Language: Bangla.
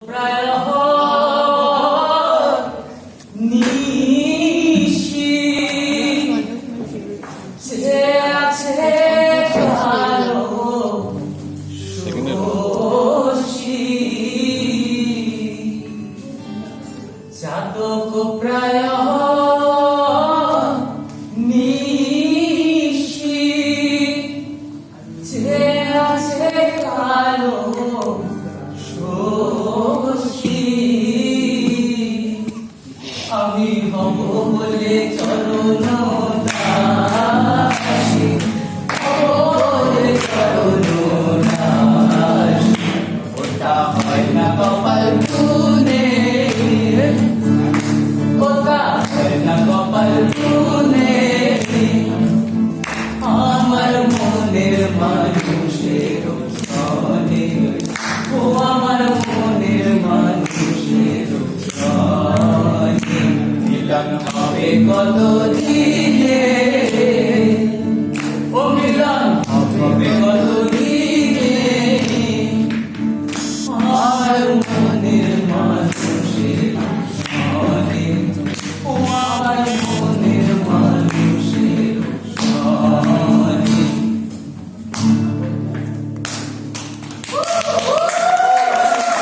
প্রায়ঃ নিশি যে আছে কালো শশী চাতক প্রায়ঃ নিশি যে আছে কালো আমি হব বলে চরণ দাসী বলে চরণ দাসী ওটা হয় না কপাল পুনে ওটা হয় না কপাল পুনে আমার মনের মানুষের সনে ও আমার মনের মানুষের মিলন হবে কত